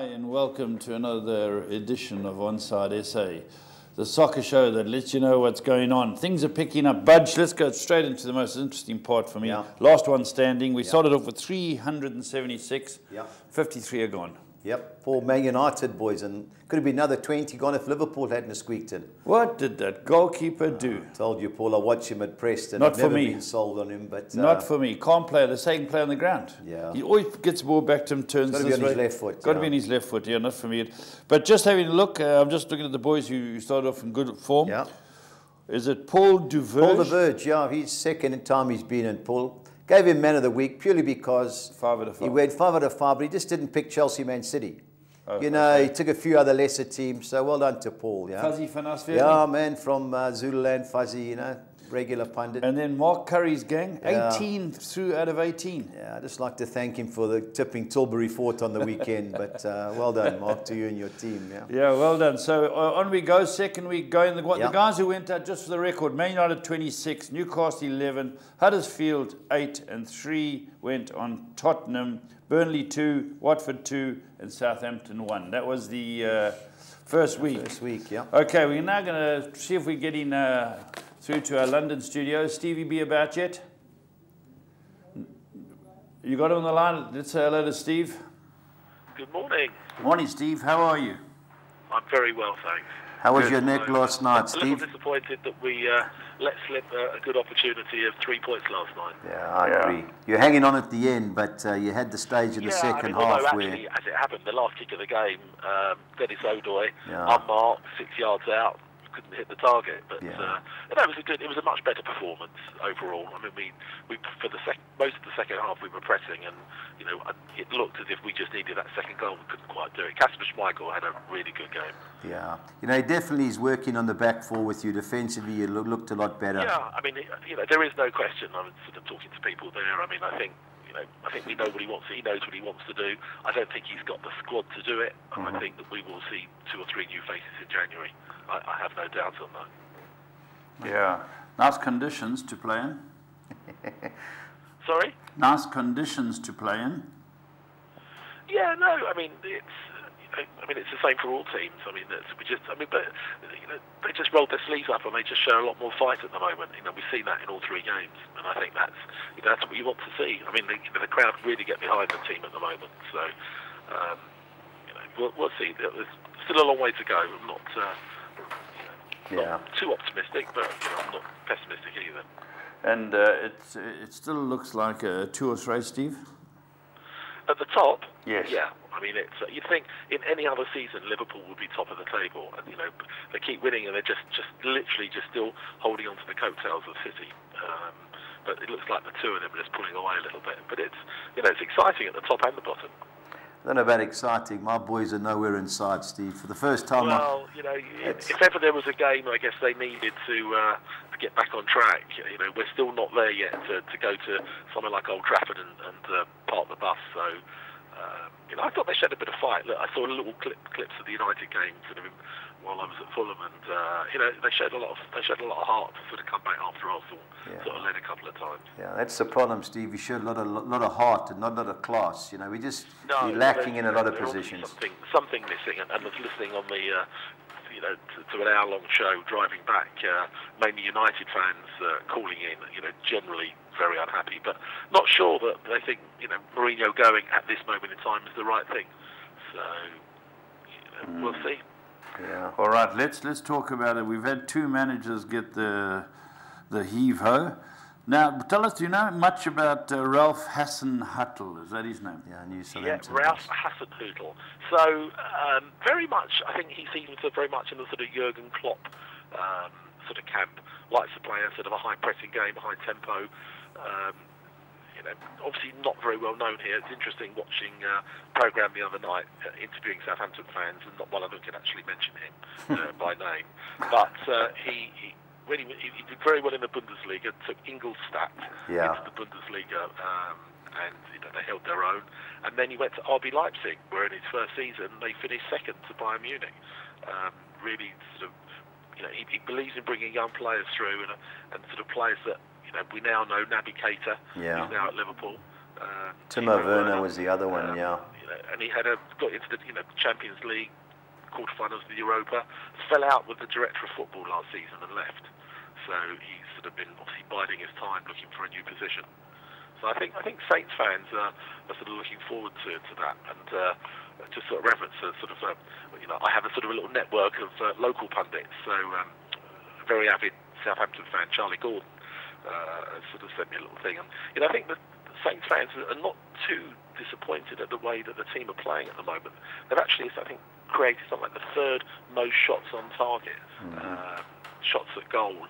Hi and welcome to another edition of Onside SA, the soccer show that lets you know what's going on. Things are picking up. Budge, let's go straight into the most interesting part for me. Yeah. Last one standing. We started off with 376. 53 are gone. Yep, poor Man United boys, and could have been another 20 gone if Liverpool hadn't squeaked in. What did that goalkeeper do? Told you, Paul, I watched him at Preston. Not I've for never me. been sold on him, but Not for me. Can't play the second player on the ground. Yeah. He always gets the ball back to him, turns Got to this be on way. his left foot. Got to be on his left foot, yeah, not for me. But just having a look, I'm just looking at the boys who started off in good form. Yeah. Is it Paul Duverge? Paul Duverge, yeah, he's second time he's been in. Paul gave him man of the week purely because 5 out of 5. he went 5 out of 5, but he just didn't pick Chelsea, Man City. Oh, you know, he took a few other lesser teams, so well done to Paul. Yeah, Fuzzy van Asveld. yeah, man, from Zululand, Fuzzy, you know, regular pundit. And then Mark Curry's gang, Yeah. 18 through out of 18. Yeah, I'd just like to thank him for the tipping Tilbury Fort on the weekend, but well done, Mark, to you and your team. Yeah, Yeah, well done. So on we go, second week going. The Yeah. guys who went out, just for the record, Man United 26, Newcastle 11, Huddersfield 8, and 3 went on Tottenham, Burnley 2, Watford 2, and Southampton 1. That was the first week. First week, yeah. Okay, we're now going to see if we get in through to our London studio. Stevie B about yet? You got him on the line? Let's say hello to Steve. Good morning. Morning, Steve. How are you? I'm very well, thanks. How was Good. your neck last night, A little Steve? disappointed that we let slip a good opportunity of 3 points last night. Yeah, I agree. You're hanging on at the end, but you had the stage in the I second mean, although half actually, as it happened, the last kick of the game, Dennis Odoi, Yeah. unmarked, 6 yards out, couldn't hit the target. But Yeah. it was a much better performance overall. I mean, we for most of the second half we were pressing, and you know, it looked as if we just needed that second goal and couldn't quite do it. Kasper Schmeichel had a really good game. Yeah, you know, he definitely is working on the back four with you. Defensively, you looked a lot better. Yeah, I mean, you know, there is no question. I'm sort of talking to people there. I mean, I think we know what he wants. He knows what he wants to do. I don't think he's got the squad to do it. And I think that we will see 2 or 3 new faces in January. I have no doubt on that. Yeah. Nice conditions to play in. Sorry? Nice conditions to play in. Yeah, no. I mean, it's the same for all teams. I mean, but you know, they just rolled their sleeves up and they just show a lot more fight at the moment. You know, we've seen that in all 3 games, and I think that's what you want to see. I mean, the crowd really get behind the team at the moment. So, we'll see. There's still a long way to go. I'm not too optimistic, but I'm not pessimistic either. And it still looks like a 2-horse race, Steve? At the top, Yes. yeah. I mean, it's you'd think in any other season Liverpool would be top of the table, and they keep winning, and they're just literally still holding on to the coattails of City. But it looks like the two of them are just pulling away a little bit. But it's exciting at the top and the bottom. I don't know about exciting. My boys are nowhere inside, Steve. For the first time, Well, if ever there was a game, I guess they needed to get back on track. We're still not there yet to go to somewhere like Old Trafford and park the bus. So, I thought they showed a bit of fight. Look, I saw little clips of the United game while I was at Fulham, and they showed a lot of heart to sort of come back after Arsenal sort of led a couple of times. yeah, that's the problem, Steve. You showed a lot of heart and not a lot of class. We're lacking in a lot of positions. Something missing, and I was listening on the to an hour-long show driving back, mainly United fans calling in, generally very unhappy, but not sure that they think Mourinho going at this moment in time is the right thing. So we'll see. Yeah. All right, let's talk about it. We've had 2 managers get the heave-ho. Now, tell us, do you know much about Ralph Hasenhüttl? Is that his name? Yeah, New Yeah, Southampton. Ralph Hasenhüttl. So, very much, I think he seems very much in the sort of Jurgen Klopp sort of camp. Likes to play a sort of a high-pressing game, high tempo. Obviously not very well known here. It's interesting watching a programme the other night, interviewing Southampton fans, and not one of them can actually mention him by name. But he did very well in the Bundesliga, took Ingolstadt into the Bundesliga, and they held their own. And then he went to RB Leipzig, where in his first season they finished second to Bayern Munich. Really sort of, he believes in bringing young players through and sort of players that we now know. Naby Keita, who's now at Liverpool. Timo Werner was the other one, yeah. And he got into the Champions League quarterfinals of the Europa, fell out with the director of football last season and left. So he's sort of been obviously biding his time, looking for a new position. So I think Saints fans are sort of looking forward to that, and just sort of reference a sort of I have a sort of a little network of local pundits. So a very avid Southampton fan, Charlie Gordon, sort of sent me a little thing, and I think that Saints fans are not too disappointed at the way that the team are playing at the moment. They've actually, I think, created something like the third most shots on target, shots at goal.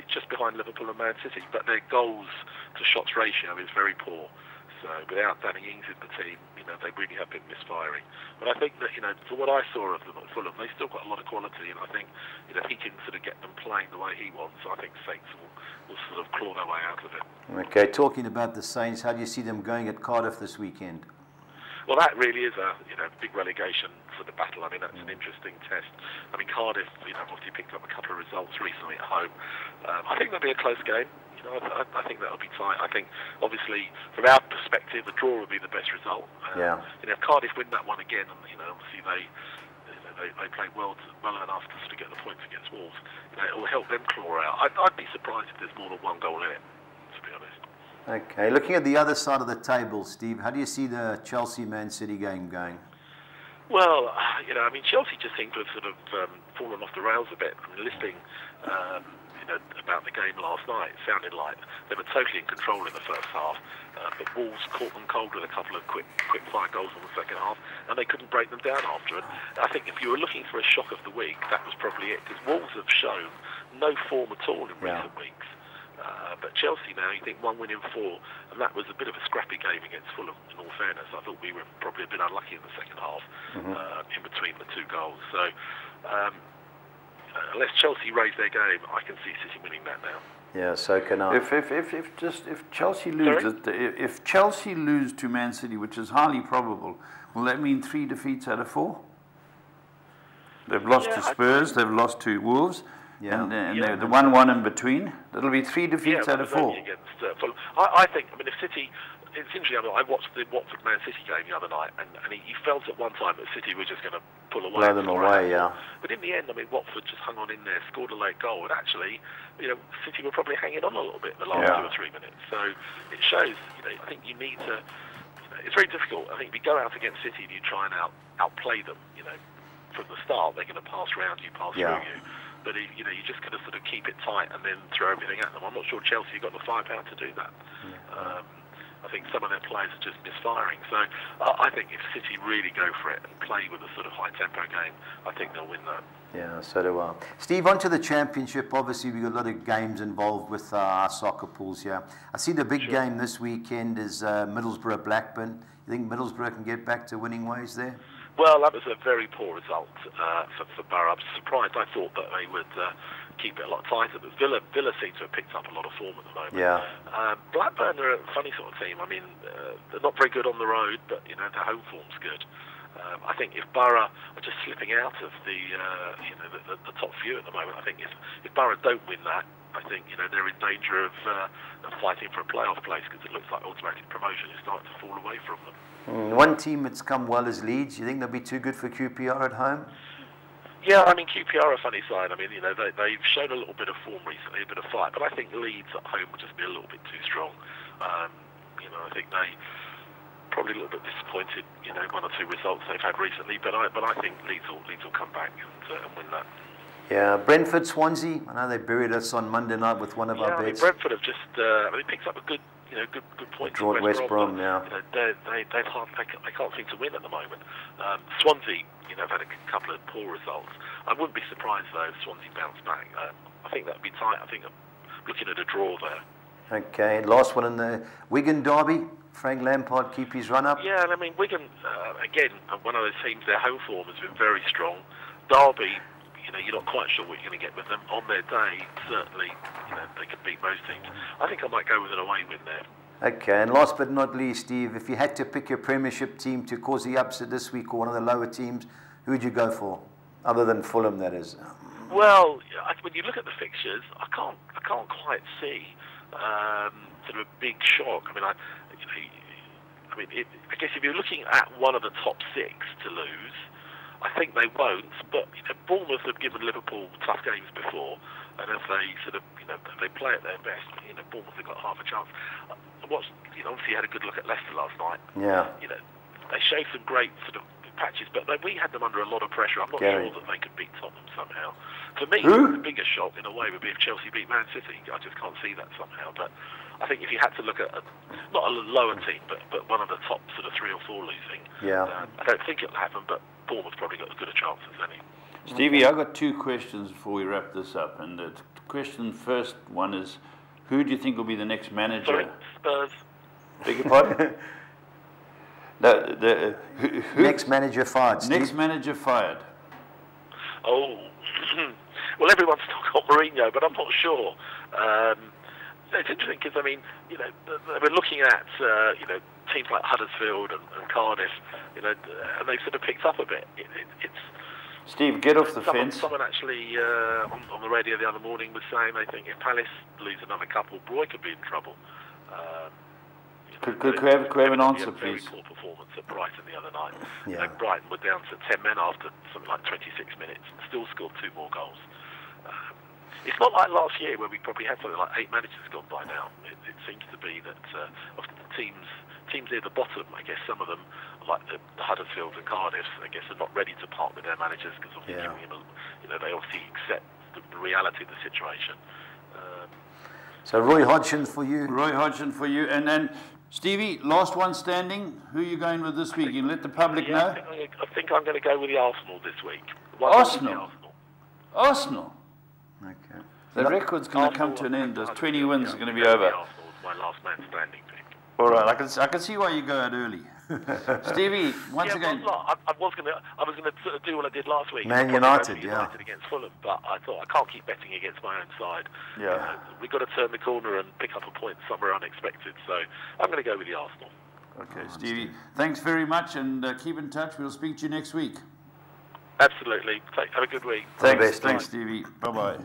Just behind Liverpool and Man City, but their goals to shots ratio is very poor. So without Danny Ings in the team, they really have been misfiring. But I think that, for what I saw of them at Fulham, they still got a lot of quality, and I think, if he can sort of get them playing the way he wants, I think Saints will sort of claw their way out of it. Okay, talking about the Saints, how do you see them going at Cardiff this weekend? Well, that really is a big relegation sort of battle. I mean, that's an interesting test. I mean, Cardiff, obviously picked up a couple of results recently at home. I think that'll be a close game. I think that'll be tight. I think, obviously, from our perspective, the draw would be the best result. If Cardiff win that one again, and obviously they play well enough to sort of get the points against Wolves, it will help them claw out. I'd be surprised if there's more than one goal in it, to be honest. Okay, looking at the other side of the table, Steve, how do you see the Chelsea-Man City game going? Well, I mean, Chelsea just seem to have sort of fallen off the rails a bit. I mean, listening, about the game last night, it sounded like they were totally in control in the first half, but Wolves caught them cold with a couple of quick-fire goals in the second half, and they couldn't break them down after it. I think if you were looking for a shock of the week, that was probably it, because Wolves have shown no form at all in recent weeks. But Chelsea now, you think 1 win in 4, and that was a bit of a scrappy game against Fulham, in all fairness. I thought we were probably a bit unlucky in the second half, in between the two goals. So, unless Chelsea raise their game, I can see City winning that now. Yeah, so can I. If Chelsea lose, if Chelsea lose to Man City, which is highly probable, will that mean 3 defeats out of 4? They've lost to Spurs, they've lost to Wolves. And the 1-1 in between, that'll be 3 defeats out of 4. Against Fulham. I think, if City, it's interesting, I watched the Watford Man City game the other night, and he felt at one time that City were just going to pull away. Blow them away, But in the end, Watford just hung on in there, scored a late goal, and actually, City were probably hanging on a little bit in the last 2 or 3 minutes. So it shows, I think you need to, it's very difficult. I think if you go out against City and you try and outplay them, from the start, they're going to pass round you, pass through you. But you just got to sort of keep it tight and then throw everything at them. I'm not sure Chelsea got the firepower to do that. I think some of their players are just misfiring. So I think if City really go for it and play with a sort of high tempo game, I think they'll win that. Yeah, so do I. Steve, on to the Championship. Obviously, we've got a lot of games involved with our soccer pools here. I see the big game this weekend is Middlesbrough-Blackburn. You think Middlesbrough can get back to winning ways there? Well, that was a very poor result for Borough. I was surprised. I thought that they would keep it a lot tighter, but Villa seem to have picked up a lot of form at the moment. Yeah. Blackburn are a funny sort of team. They're not very good on the road, but their home form's good. I think if Borough are just slipping out of the top few at the moment, I think if Borough don't win that, I think they're in danger of fighting for a playoff place, because it looks like automatic promotion is starting to fall away from them. One team that's come well is Leeds. You think they'll be too good for QPR at home? Yeah, QPR are a funny side. They've shown a little bit of form recently, a bit of fight, but I think Leeds at home will just be a little bit too strong. I think they probably a little bit disappointed, 1 or 2 results they've had recently, but I think Leeds will come back and win that. Yeah, Brentford, Swansea. I know they buried us on Monday night with one of our bets. Brentford have just they picked up a good points. Drawn West Brom now. They can't seem to win at the moment. Swansea, have had a couple of poor results. I wouldn't be surprised though if Swansea bounce back. I think that would be tight. I think I'm looking at a draw there. Okay, last one in the Wigan derby. Frank Lampard keep his run up. Yeah, and Wigan again, one of those teams. Their home form has been very strong. Derby, you're not quite sure what you're going to get with them. On their day, certainly, they could beat most teams. I think I might go with an away win there. Okay, and last but not least, Steve, if you had to pick your Premiership team to cause the upset this week, or one of the lower teams, who would you go for, other than Fulham, that is? Well, when you look at the fixtures, I can't quite see sort of a big shock. I mean, I guess if you're looking at one of the top 6 to lose, I think they won't. But Bournemouth have given Liverpool tough games before, and if they sort of they play at their best, Bournemouth have got half a chance. Obviously had a good look at Leicester last night. Yeah. They showed some great sort of patches, but we had them under a lot of pressure. I'm not sure that they could beat Tottenham somehow. For me, the biggest shock in a way would be if Chelsea beat Man City. I just can't see that somehow. But I think if you had to look at not a lower team, but one of the top sort of 3 or 4 losing, I don't think it'll happen. But Bournemouth's probably got as good a chance as any. Stevie, I've got 2 questions before we wrap this up. And the first one is, who do you think will be the next manager? Sorry, Spurs. Beg your pardon? Who? Next manager fired, Steve. Next manager fired. Oh, well, everyone's still got Mourinho, but I'm not sure. It's interesting because we're looking at teams like Huddersfield and Cardiff, and they've sort of picked up a bit. It's Steve, get off the fence. Someone actually on the radio the other morning was saying they think if Palace lose another couple, Roy could be in trouble. Could we have an answer, please? Very poor performance at Brighton the other night. Yeah. Brighton were down to 10 men after something like 26 minutes and still scored 2 more goals. It's not like last year where we probably had something like 8 managers gone by now. It seems to be that of the teams near the bottom, I guess some of them, like the Huddersfield and Cardiff, I guess are not ready to part with their managers because obviously they obviously accept the reality of the situation. So Roy Hodgson for you. Roy Hodgson for you. And then, Stevie, last one standing. Who are you going with this week? You let the public know? I think I'm going to go with the Arsenal this week. Arsenal? Okay. The record's going to come to an end. Those 20 wins are going to be over. Arsenal is my last man standing pick. All right, I can see why you go out early. Stevie, once again. I was going to sort of do what I did last week. Man United, against Fulham, but I thought I can't keep betting against my own side. Yeah. We've got to turn the corner and pick up a point somewhere unexpected. So I'm going to go with the Arsenal. Okay, Stevie, thanks very much, and keep in touch. We'll speak to you next week. Absolutely. Have a good week. Thanks, Stevie. Bye-bye.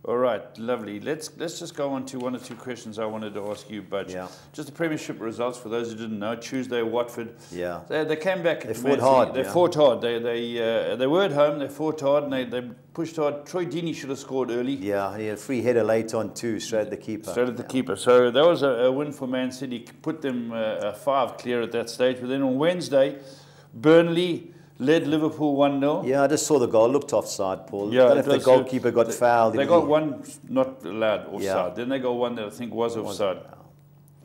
All right, lovely. Let's just go on to 1 or 2 questions I wanted to ask you, Budge. Yeah. Just the Premiership results for those who didn't know. Tuesday, Watford. Yeah. They came back. They fought hard. They fought hard. They were at home. They fought hard and they pushed hard. Troy Deeney should have scored early. Yeah, he had a free header late on too, straight at the keeper. So that was a win for Man City. Put them 5 clear at that stage. But then on Wednesday, Burnley led Liverpool 1-0. Yeah, I just saw the goal. Looked offside, Paul. Yeah, I don't know if the goalkeeper got fouled. They got one not allowed offside. Yeah. Then they got one that I think was offside.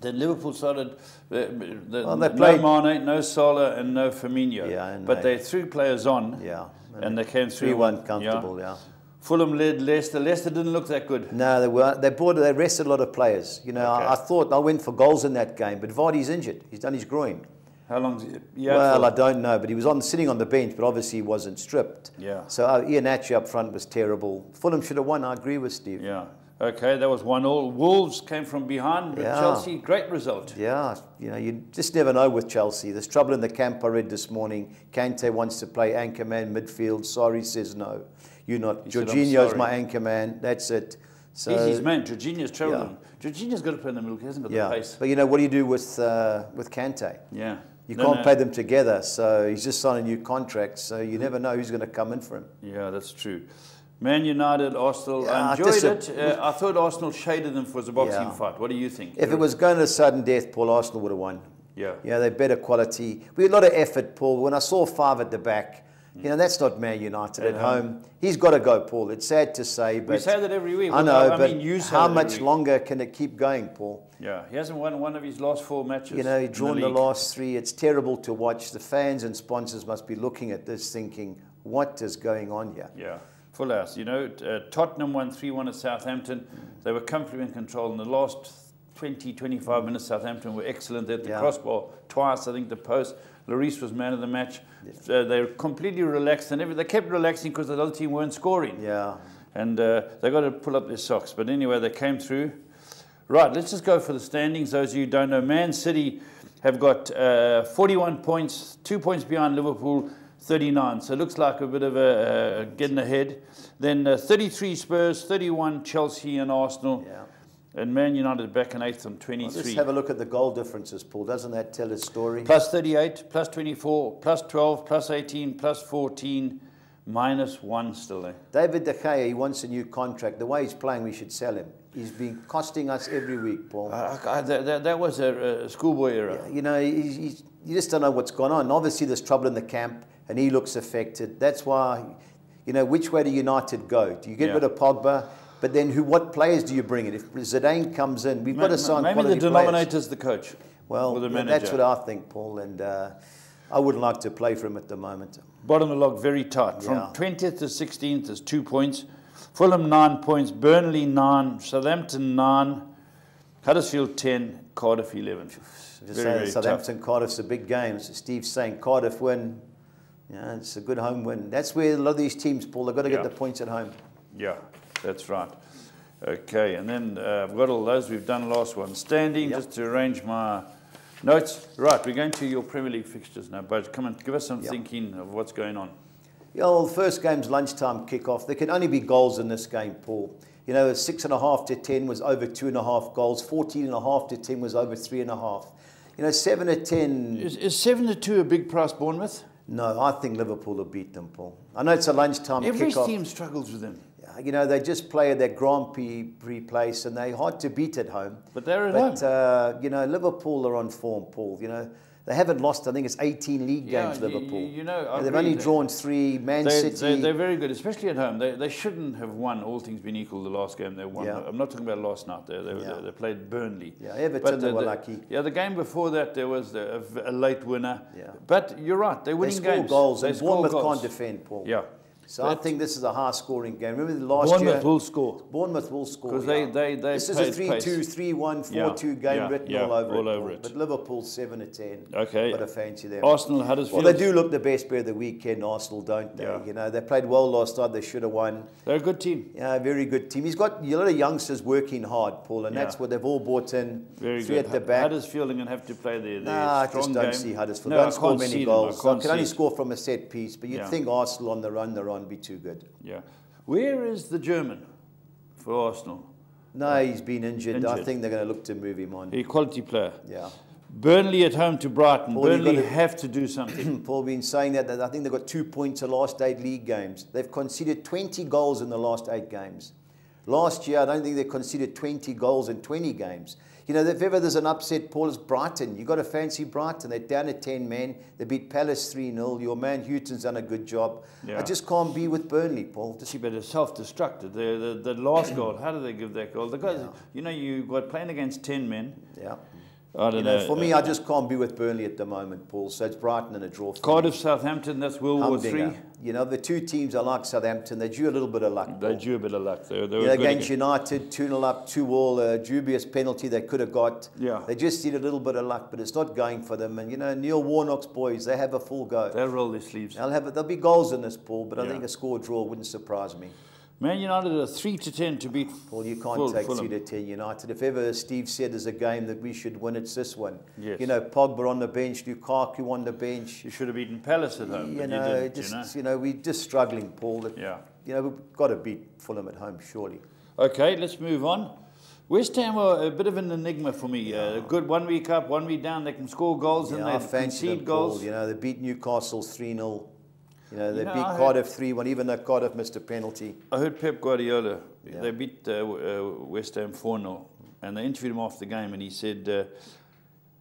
Then Liverpool started. No Mane, no Salah, and no Firmino. Yeah, but they threw players on. Yeah, and they came through. 3-1 comfortable. Yeah. Fulham led Leicester. Leicester didn't look that good. No, they weren't. They rested a lot of players. Okay. I thought I went for goals in that game, but Vardy's injured. He's done his groin. How long's he? Well, I don't know, but he was sitting on the bench, but obviously he wasn't stripped. Yeah. So Iheanacho up front was terrible. Fulham should have won. I agree with Steve. Yeah. Okay, that was 1-1. Wolves came from behind, but Chelsea, great result. Yeah, you just never know with Chelsea. There's trouble in the camp, I read this morning. Kante wants to play anchorman midfield. Sarri says no. You're not. Jorginho's my anchorman. That's it. So, he's his man. Jorginho's travelling. Yeah. Jorginho's got to play in the middle. He hasn't got the pace. But what do you do with Kante? Yeah. You can't play them together, so he's just signed a new contract, so you never know who's going to come in for him. Yeah, that's true. Man United, Arsenal, I enjoyed it. I thought Arsenal shaded them for the boxing fight. What do you think? If it was going to sudden death, Paul, Arsenal would have won. Yeah. Yeah, they're better quality. We had a lot of effort, Paul. When I saw 5 at the back, that's not Man United at home. He's got to go, Paul. It's sad to say, but we say that every week. I know, but how much longer can it keep going, Paul? Yeah, he hasn't won one of his last 4 matches. He's drawn the last 3. It's terrible to watch. The fans and sponsors must be looking at this thinking, what is going on here? Yeah, full house. Tottenham won 3-1 at Southampton. They were comfortably in control. In the last 20-25 minutes, Southampton were excellent at the crossbar twice, I think, the post. Lloris was man of the match. They were completely relaxed, and they kept relaxing because the other team weren't scoring. Yeah. And they got to pull up their socks. But anyway, they came through. Right, let's just go for the standings. Those of you who don't know, Man City have got 41 points, 2 points behind Liverpool, 39. So it looks like a bit of a getting ahead. Then 33 Spurs, 31 Chelsea and Arsenal. Yeah. And Man United back in 8th on 23. Let's have a look at the goal differences, Paul. Doesn't that tell a story? Plus 38, plus 24, plus 12, plus 18, plus 14, minus 1 still there. David De Gea, he wants a new contract. The way he's playing, we should sell him. He's been costing us every week, Paul. That was a schoolboy era. Yeah, you know, you just don't know what's going on. Obviously, there's trouble in the camp, and he looks affected. That's why, you know, which way do United go? Do you get rid of Pogba? But then what players do you bring in? If Zidane comes in, we've got to sign quality maybe the denominator's the coach. Well, the manager. That's what I think, Paul, and I wouldn't like to play for him at the moment. Bottom of the log, very tight. From 20th to 16th is 2 points. Fulham 9 points, Burnley 9, Southampton 9, Huddersfield 10, Cardiff 11. Very Southampton, tough. Cardiff's a big game. So Steve's saying Cardiff win. Yeah, it's a good home win. That's where a lot of these teams, Paul, they've got to get the points at home. Yeah, that's right. Okay, and then I've got all those. We've done the last one. Standing, just to arrange my notes. Right, we're going to your Premier League fixtures now, Budge. Come on, give us some thinking of what's going on. Yeah, well, the first game's lunchtime kickoff. There can only be goals in this game, Paul. You know, 6.5 to 10 was over 2.5 goals. 14.5 to 10 was over 3.5. You know, 7 to 10. Is 7 to 2 a big price, Bournemouth? No, I think Liverpool will beat them, Paul. I know it's a lunchtime kickoff. Every team struggles with them. You know, they just play at their Grand Prix place, and they're hard to beat at home. But they're at home. You know, Liverpool are on form, Paul. You know, they haven't lost, I think it's 18 league games, Liverpool. You know, they've only drawn 3. Man City. They're very good, especially at home. They shouldn't have won, all things being equal, the last game they won. I'm not talking about last night. They played Burnley. Yeah, Everton they were lucky. Yeah, the game before that, there was a late winner. Yeah. But you're right, they're winning games. They score goals, and Bournemouth can't defend, Paul. Yeah. So I think this is a high-scoring game. Remember the last year? Bournemouth will score. Bournemouth will score. Because they this is a 3-2, 3-1, 4-2 game written all over it. But Liverpool 7 to 10. Okay. Got a fancy there. Arsenal, Huddersfield. Well, they do look the best player of the weekend, Arsenal, don't they? You know, they played well last night. They should have won. They're a good team. Yeah, very good team. He's got a lot of youngsters working hard, Paul, and that's what they've all brought in. Very three good. at the back. Huddersfield are going to have to play their I just don't see Huddersfield. Don't score many goals. They can only score from a set piece. But you'd think Arsenal on the run, be too good. Yeah. Where is the German for Arsenal? No, he's been injured. I think they're going to look to move him on. A quality player. Yeah. Burnley at home to Brighton. Paul, Burnley have to do something. Paul been saying that I think they've got 2 points in the last 8 league games. They've conceded 20 goals in the last 8 games. Last year, I don't think they conceded 20 goals in 20 games. You know, if ever there's an upset, Paul, it's Brighton. You've got to fancy Brighton. They're down to 10 men. They beat Palace 3-0. Your man Houghton's done a good job. I just can't be with Burnley, Paul. See, but it's self-destructed. The last goal, how do they give that goal? The guys, you know, you got playing against 10 men. Yeah. I don't know. For me, I just can't be with Burnley at the moment, Paul. So it's Brighton and a draw for Cardiff, me. Southampton, that's World War III. You know, the 2 teams are like Southampton. They drew a little bit of luck. They drew a bit of luck. They were against United, 2-0 up, 2-2, dubious penalty they could have got. Yeah. They just need a little bit of luck, but it's not going for them. And, you know, Neil Warnock's boys, they have a full go. They'll roll their sleeves. There'll be goals in this, Paul, but I think a score draw wouldn't surprise me. Man United are 3-10 to beat. Well, you can't take 3-10 United. If ever Steve said there's a game that we should win, it's this one. Yes. You know, Pogba on the bench, Lukaku on the bench. You should have beaten Palace at home. You know, we're just struggling, Paul. You know, we've got to beat Fulham at home, surely. Okay, let's move on. West Ham are a bit of an enigma for me. Good 1 week up, 1 week down. They can score goals and they concede goals. Paul. You know, they beat Newcastle 3-0. You know, they beat Cardiff 3-1, even though Cardiff missed a penalty. I heard Pep Guardiola, they beat West Ham 4-0, and they interviewed him after the game, and he said,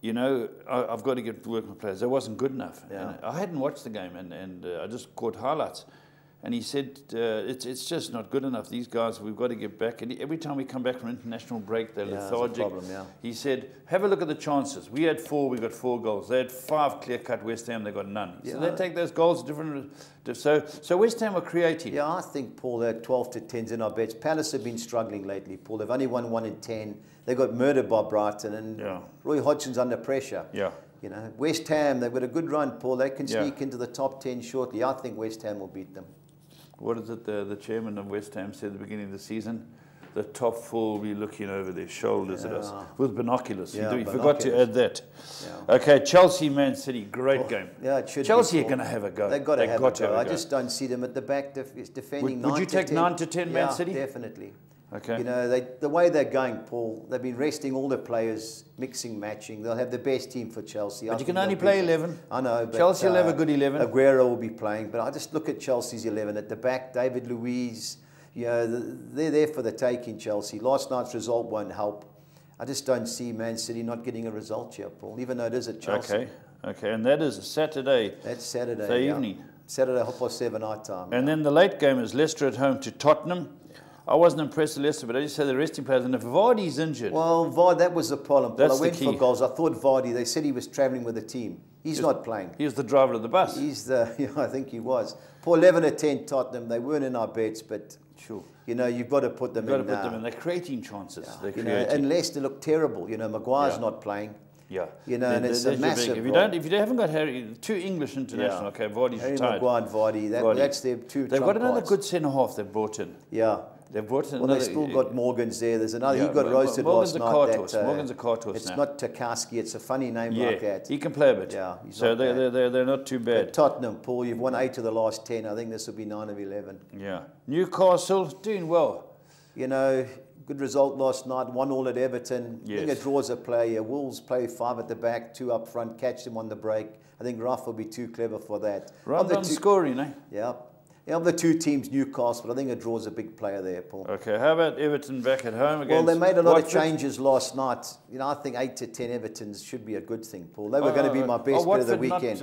you know, I've got to get to work with my players. That wasn't good enough. And I hadn't watched the game, and I just caught highlights. And he said, it's just not good enough. These guys, we've got to get back. And every time we come back from international break, they're lethargic. That's a problem, He said, have a look at the chances. We had 4, we got 4 goals. They had 5 clear-cut West Ham, they got none. So they take those goals different. So West Ham are creating. Yeah, I think, Paul, they're 12 to 10s in our bets. Palace have been struggling lately, Paul. They've only won 1 in 10. They got murdered by Brighton, and Roy Hodgson's under pressure. You know, West Ham, they've got a good run, Paul. They can sneak into the top 10 shortly. I think West Ham will beat them. What is it the chairman of West Ham said at the beginning of the season? The top 4 will be looking over their shoulders at us with binoculars. He forgot to add that. Okay, Chelsea, Man City, great game. Yeah, it should Chelsea are going to have a go. They've got to have a go. I just don't see them at the back defending 9 to 10. Would you take 9 to 10 Man City? Definitely. Okay. You know, the way they're going, Paul, they've been resting all the players, mixing, matching. They'll have the best team for Chelsea. But you can only play 11. I know. But, Chelsea will have a good 11. Aguero will be playing. But I just look at Chelsea's 11 at the back. David Luiz, you know, they're there for the taking, Chelsea. Last night's result won't help. I just don't see Man City not getting a result here, Paul, even though it is at Chelsea. Okay. Okay, and that is Saturday. That's Saturday. The evening. Saturday, 7:30 night time. And then the late game is Leicester at home to Tottenham. I wasn't impressed with Leicester, but I just say the resting players. And if Vardy's injured... Well, that was the problem. Paul. That's I went the key. for goals. I thought Vardy, they said he was travelling with the team. He's not playing. He was the driver of the bus. He's the, I think he was. Paul, 11 at 10 Tottenham. They weren't in our bets, but Sure. you know, you've got to put them in. You've got to put them in. They're creating chances. They're you know, creating. and Leicester look terrible. You know, Maguire's Yeah. not playing. Yeah. You know, and it's a massive. If you haven't got two English international, okay, Vardy's Harry retired. Maguire and Vardy, that's their two. They've got another cards. good centre half they've brought in. Yeah. They've brought in Well, another. they've still got Morgan's there. There's another. Yeah, he got roasted Morgan's last a night. cart horse. Morgan's a cart horse It's now. not Tarkowski. It's a funny name like that. He can play a bit. Yeah, he's so not bad. they're not too bad. But Tottenham, Paul, you've won 8 of the last 10. I think this will be 9 of 11. Yeah. Newcastle doing well. You know, good result last night. 1-1 at Everton. Yes. I think it draws a play. Wolves play 5 at the back, 2 up front, catch them on the break. I think Ruff will be too clever for that. Rondon scoring, eh? Yeah. Yeah, of the two teams, Newcastle, I think it draws a big player there, Paul. Okay, how about Everton back at home against Well, they made a lot of Watford? changes last night. You know, I think 8 to 10 Everton's should be a good thing, Paul. They were going to be my best bet of the Watford not, weekend.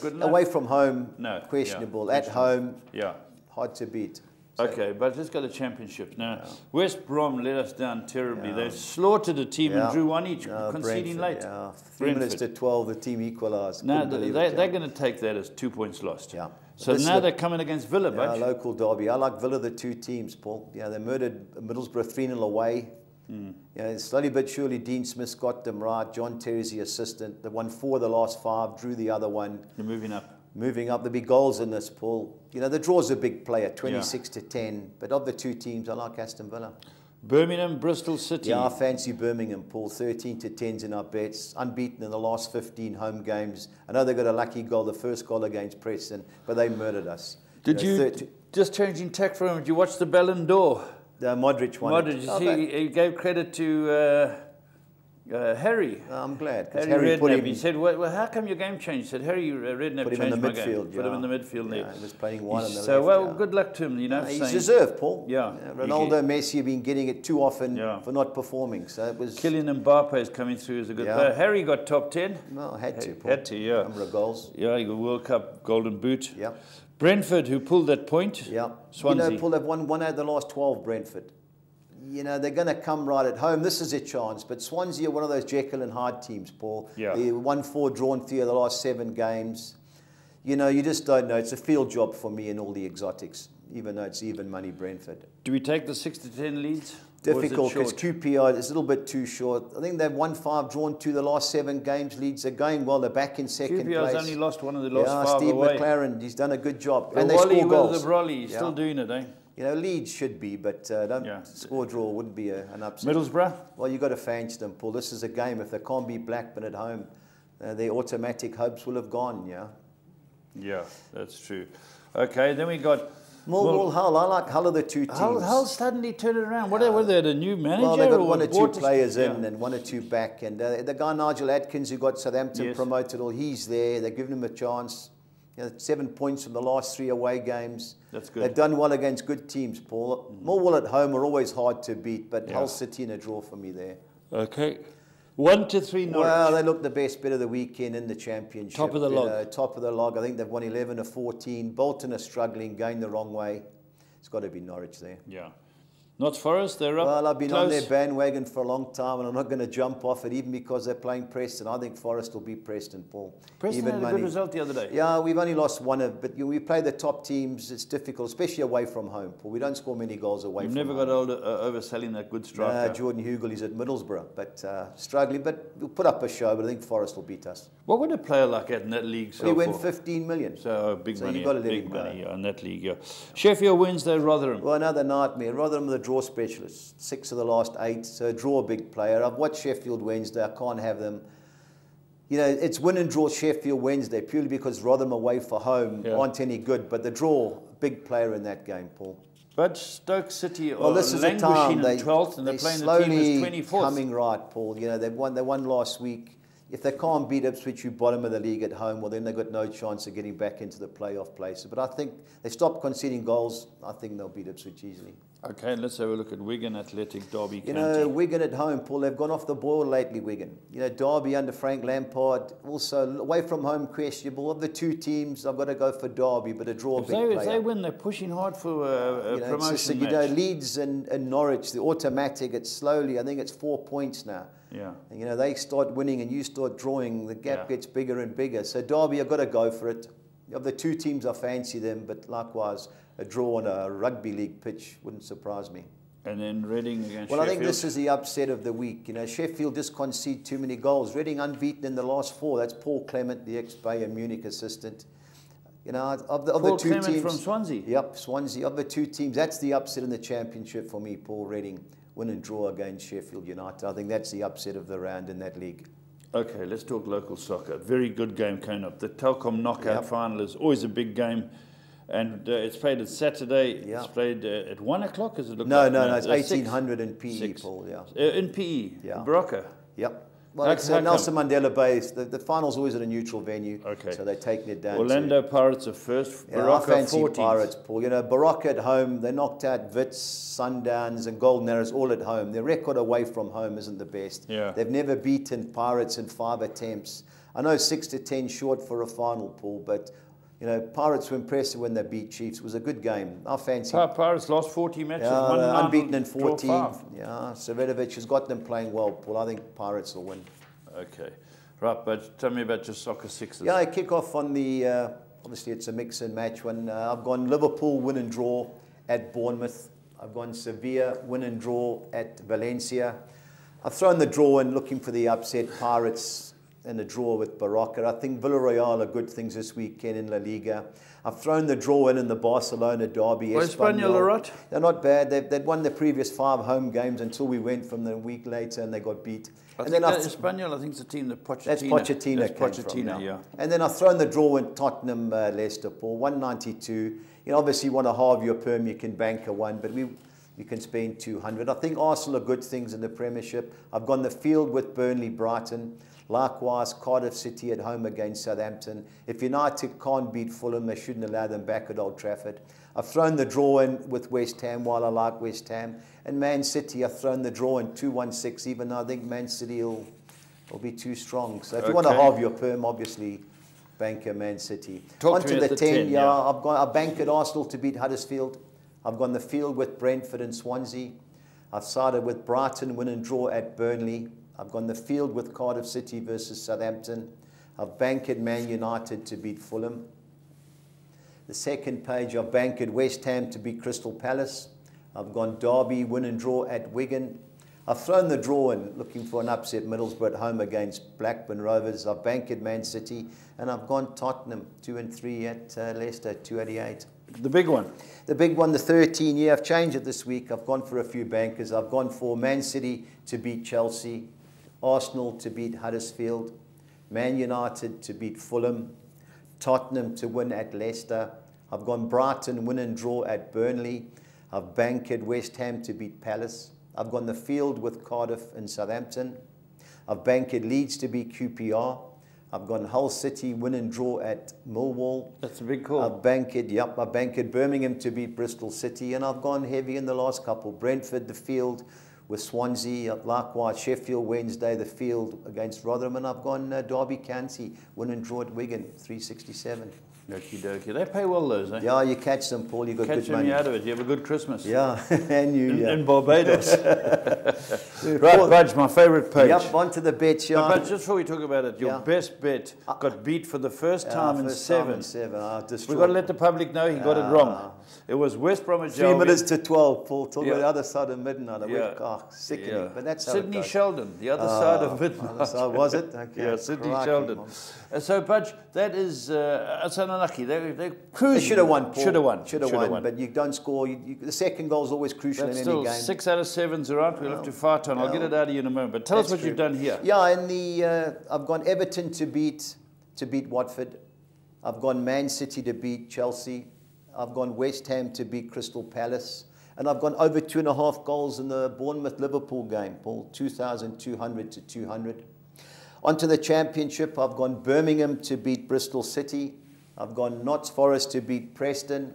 good enough? Away from home, No, questionable. yeah, At home, Yeah. hard to beat. So, Okay, but let's go to the Championship now. West Brom let us down terribly. They slaughtered a team and drew one each, conceding Brentford, late. Yeah. 3 minutes to 12, the team equalised. Now Couldn't believe they're it, going to take that as 2 points lost. Yeah. So This now is they're coming against Villa, Yeah, Budge. local derby. I like Villa, the two teams, Paul. Yeah, they murdered Middlesbrough 3-0 away. Yeah, slowly but surely, Dean Smith got them right. John Terry's the assistant. They won 4 of the last 5, drew the other one. They're moving up. Moving up, there'll be goals in this, Paul. You know, the draw's a big player, 26 to 10. But of the two teams, I like Aston Villa. Birmingham, Bristol City. Yeah, I fancy Birmingham, Paul. 13 to 10's in our bets. Unbeaten in the last 15 home games. I know they got a lucky goal, the first goal against Preston, but they murdered us. Did you, just changing tack for him, did you watch the Ballon d'Or? Modric won Modric, it. you Oh, see, he gave credit to Harry. I'm glad, because Harry Harry put Redknapp. him... He said, well, how come your game changed? He said, Harry Redknapp Put him changed in the my game. midfield, Put him yeah. in the midfield there. Yeah, he was playing one in the So, left, well, yeah. good luck to him, you know. He's saying- deserved, Paul. Yeah. Ronaldo, Messi have been getting it too often Yeah. for not performing. So it was... Kylian Mbappe is coming through as a good Yeah. player. Harry got top 10. No, had to, Paul. Had to, yeah. Number of goals. Yeah, he got World Cup Golden Boot. Yeah. Brentford, who pulled that point. Yeah. Swansea. You know, Paul, they've won 1 out of the last 12, Brentford. You know, they're going to come right at home. This is a chance. But Swansea are one of those Jekyll and Hyde teams, Paul. Yeah. They won 4, drawn 3 of the last 7 games. You know, you just don't know. It's a field job for me in all the exotics, even though it's even money Brentford. Do we take the 6 to 10 leads? Or is it Difficult because short? QPR is a little bit too short. I think they've won 5, drawn 2 the last 7 games. Leads are going well. They're back in second QPR's place. only lost one of the last 5 Steve away. McLaren, he's done a good job. The And they Wally score with goals. the Brolly, he's still doing it, eh? You know, Leeds should be, but don't score draw wouldn't be an upset. Middlesbrough? Well, you've got to fancy them, Paul. This is a game. If they can't beat Blackburn at home, their automatic hopes will have gone, yeah. Yeah, that's true. Okay, then we got... Millwall, Hull. I like Hull of the two teams. Hull suddenly turned it around. What were they, the new manager? Well, they've got or 1 or 2 bought- players in Yeah. and 1 or 2 back. And the guy Nigel Atkins, who got Southampton Yes. promoted, he's there. They're giving him a chance. You know, 7 points from the last 3 away games. That's good. They've done well against good teams, Paul. Millwall at home are always hard to beat, but Hull City in a draw for me there. Okay. 1 to 3 Norwich. Well, they look the best bet of the weekend in the Championship. Top of the You log. know, top of the log. I think they've won 11 of 14. Bolton are struggling, going the wrong way. It's got to be Norwich there. Yeah. Notts Forest, they're up Well, I've been close. on their bandwagon for a long time, and I'm not going to jump off it, even because they're playing Preston. I think Forest will beat Preston, Paul. Preston even had a money. good result the other day. Yeah, we've only lost 1 but we play the top teams. It's difficult, especially away from home, Paul. We don't score many goals away You've from never home. got overselling that good striker. Jordan Hugel, he's at Middlesbrough, but struggling. But we'll put up a show, but I think Forest will beat us. What would a player like that in that league sell He win for? 15 million. So big So money. you've got to let Big him money go. in that league, yeah. Sheffield Wednesday, Rotherham. Well, another nightmare. Rotherham are the draw specialists. 6 of the last 8, so draw a big player. I've watched Sheffield Wednesday. I can't have them. You know, it's win and draw Sheffield Wednesday purely because Rotherham away for home aren't any good. But the draw, big player in that game, Paul. But Stoke City are Well, this is a time languishing in 12th, and they're playing the team as 24th. Coming right, Paul. You know, they won last week. If they can't beat Ipswich, who bottom of the league at home, well, then they've got no chance of getting back into the playoff places. But I think they stop conceding goals. I think they'll beat Ipswich easily. Okay, let's have a look at Wigan Athletic, Derby County. You know, Wigan at home, Paul, they've gone off the boil lately, Wigan. You know, Derby under Frank Lampard, also away from home questionable. Of the two teams, I've got to go for Derby, but a draw If they win, they're pushing hard for a promotion match. You know, Leeds and Norwich, the automatic, it's slowly, I think it's 4 points now. Yeah. And, you know, they start winning and you start drawing, the gap gets bigger and bigger. So Derby, I've got to go for it. Of the two teams, I fancy them, but likewise, a draw on a rugby league pitch wouldn't surprise me. And then Reading against Sheffield. Well, I think this is the upset of the week. You know, Sheffield just concede too many goals. Reading unbeaten in the last 4. That's Paul Clement, the ex-Bayern Munich assistant. You know, of the two Clement teams from Swansea. Yep, Swansea. Of the two teams, that's the upset in the championship for me, Paul. Reading win and draw against Sheffield United. I think that's the upset of the round in that league. Okay, let's talk local soccer. Very good game coming up. The Telkom knockout final is always a big game. And it's played at Saturday. Yeah. It's played at 1 o'clock, is it? No, it's 1800 in PE, Paul, in PE, Barocca. Yep. Well, it's Nelson Mandela Bay. The final's always at a neutral venue, so they're taking it down. Orlando Pirates are first, Barocca I fancy 14th. Pirates, Paul. You know, Barocca at home, they knocked out Wits, Sundowns and Golden Arrows all at home. Their record away from home isn't the best. Yeah. They've never beaten Pirates in 5 attempts. I know 6 to 10 short for a final, Paul, but you know, Pirates were impressive when they beat Chiefs. It was a good game. I fancy Pirates lost 40 matches, unbeaten in 14. Yeah, Severovic has got them playing well, Paul. I think Pirates will win. Okay. Right, but tell me about your soccer sixes. Yeah, I kick off on the, obviously it's a mix and match one. I've gone Liverpool win and draw at Bournemouth. I've gone Sevilla win and draw at Valencia. I've thrown the draw in looking for the upset, Pirates and a draw with Barocca. I think Villarreal are good things this weekend in La Liga. I've thrown the draw in the Barcelona derby. Espanyol are right. They're not bad. They'd won the previous 5 home games until we went from them a week later and they got beat. I think it's the team that Pochettino. That's Pochettino, yeah. And then I've thrown the draw in Tottenham, Leicester, Paul, 192. You know, obviously you want to halve your perm, you can bank a 1, but you can spend 200. I think Arsenal are good things in the Premiership. I've gone the field with Burnley, Brighton. Likewise, Cardiff City at home against Southampton. If United can't beat Fulham, they shouldn't allow them back at Old Trafford. I've thrown the draw in with West Ham while I like West Ham. And Man City, I've thrown the draw in 2-1-6, even though I think Man City will be too strong. So if you want to halve your perm, obviously bank a Man City. On to the 10, I banked at Arsenal to beat Huddersfield. I've gone the field with Brentford and Swansea. I've sided with Brighton win and draw at Burnley. I've gone the field with Cardiff City versus Southampton. I've banked Man United to beat Fulham. The second page, I've banked West Ham to beat Crystal Palace. I've gone Derby win and draw at Wigan. I've thrown the draw in, looking for an upset Middlesbrough at home against Blackburn Rovers. I've banked Man City, and I've gone Tottenham 2-3 at Leicester 288. The big one. The big one, the 13-year. I've changed it this week. I've gone for a few bankers. I've gone for Man City to beat Chelsea, Arsenal to beat Huddersfield, Man United to beat Fulham, Tottenham to win at Leicester. I've gone Brighton win and draw at Burnley. I've banked West Ham to beat Palace. I've gone the field with Cardiff and Southampton. I've banked Leeds to beat QPR. I've gone Hull City win and draw at Millwall. That's a big call. I've banked Birmingham to beat Bristol City, and I've gone heavy in the last couple. Brentford, the field with Swansea, likewise Sheffield Wednesday, the field against Rotherham, and I've gone Derby County win and draw at Wigan 367. Okie dokie. They pay well, those, eh? Yeah, you catch them, Paul. You got good money. Catch them out of it. You have a good Christmas. Yeah, and you in Barbados. Right, Budge, my favourite page. Yep, on to the bets, yeah. But just before we talk about it, your best bet got beat for the first time in 7. We've got to let the public know he got it wrong. It was West Bromwich 3 minutes to 12, Paul. Talk about the other side of midnight. Sickening. But that's Sydney Sheldon, the other side of midnight. Was it? Okay. Yeah, Sydney Sheldon. So, Budge, that is it's unlucky. They're cruising. They should have won, Paul. Should have won. But you don't score. The second goal is always crucial in any game. 6 out of 7's around. We'll have to fight on. I'll get it out of you in a moment. But tell us what you've done here. Yeah, in the I've gone Everton to beat Watford. I've gone Man City to beat Chelsea. I've gone West Ham to beat Crystal Palace. And I've gone over 2.5 goals in the Bournemouth-Liverpool game, Paul, 2,200 to 200. Onto the Championship, I've gone Birmingham to beat Bristol City. I've gone Notts Forest to beat Preston.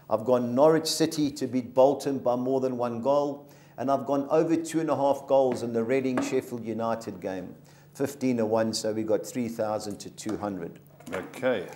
I've gone Norwich City to beat Bolton by more than 1 goal. And I've gone over 2.5 goals in the Reading-Sheffield United game, 15-1, so we got 3,000 to 200. Okay.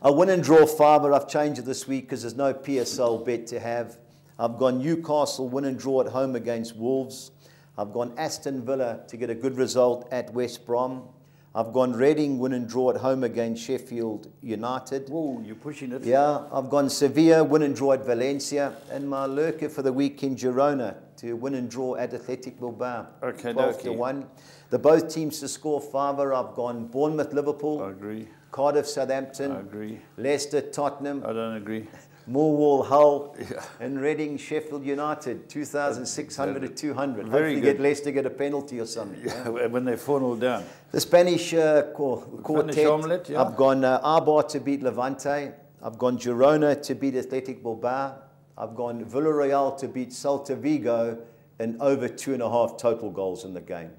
A win and draw fiver, I've changed it this week because there's no PSL bet to have. I've gone Newcastle win and draw at home against Wolves. I've gone Aston Villa to get a good result at West Brom. I've gone Reading win and draw at home against Sheffield United. Whoa, you're pushing it. Yeah, I've gone Sevilla win and draw at Valencia. And my lurker for the weekend, Girona, to win and draw at Athletic Bilbao. Okay, 12-1. The both teams to score fiver. I've gone Bournemouth, Liverpool. I agree. Cardiff, Southampton. I agree. Leicester, Tottenham. I don't agree. Millwall, Hull, and Reading, Sheffield United, 2,600 to 200. Very Hopefully good. get Leicester get a penalty or something. Yeah, when they're 4-0 down. The Spanish quartet, omelette, yeah. I've gone Eibar to beat Levante. I've gone Girona to beat Athletic Bilbao. I've gone Villarreal to beat Celta Vigo, and over 2.5 total goals in the game.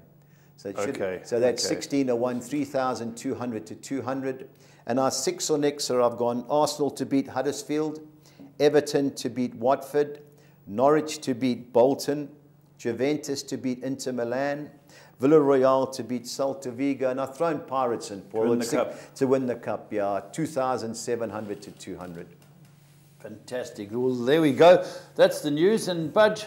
So, so that's 16-1, 3,200 to 200. And our 6 or next are I've gone Arsenal to beat Huddersfield, Everton to beat Watford, Norwich to beat Bolton, Juventus to beat Inter Milan, Villarreal to beat Celta Vigo, and I've thrown Pirates in, Paul, to win the cup, yeah, 2,700 to 200. Fantastic. Well, there we go. That's the news. And Budge,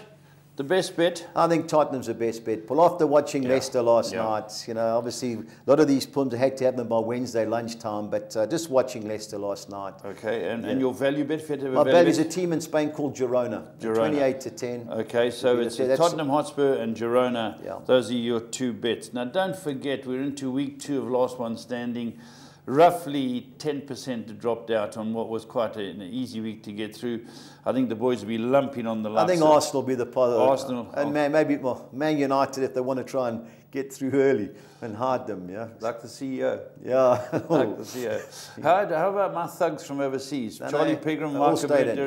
the best bet? I think Tottenham's the best bet, Paul. After watching Leicester last night, you know, obviously a lot of these pundits had to have them by Wednesday lunchtime, but just watching Leicester last night. Okay, and your value bet? My value is a team in Spain called Girona, 28 to 10. Okay, so it's Tottenham Hotspur and Girona. Yeah. Those are your 2 bets. Now, don't forget, we're into week 2 of Last One Standing. Roughly 10% dropped out on what was quite an easy week to get through. I think the boys will be lumping on the last. I think Arsenal will be the part of Arsenal. And maybe Man United if they want to try and get through early and hide them, yeah. Like the CEO. Yeah. Like the CEO. How about my thugs from overseas? Charlie Pegram, Mark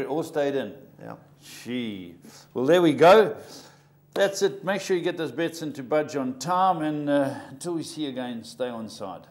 all stayed in. Yeah. Gee. Well, there we go. That's it. Make sure you get those bets into Budge on time, and until we see you again, stay on side.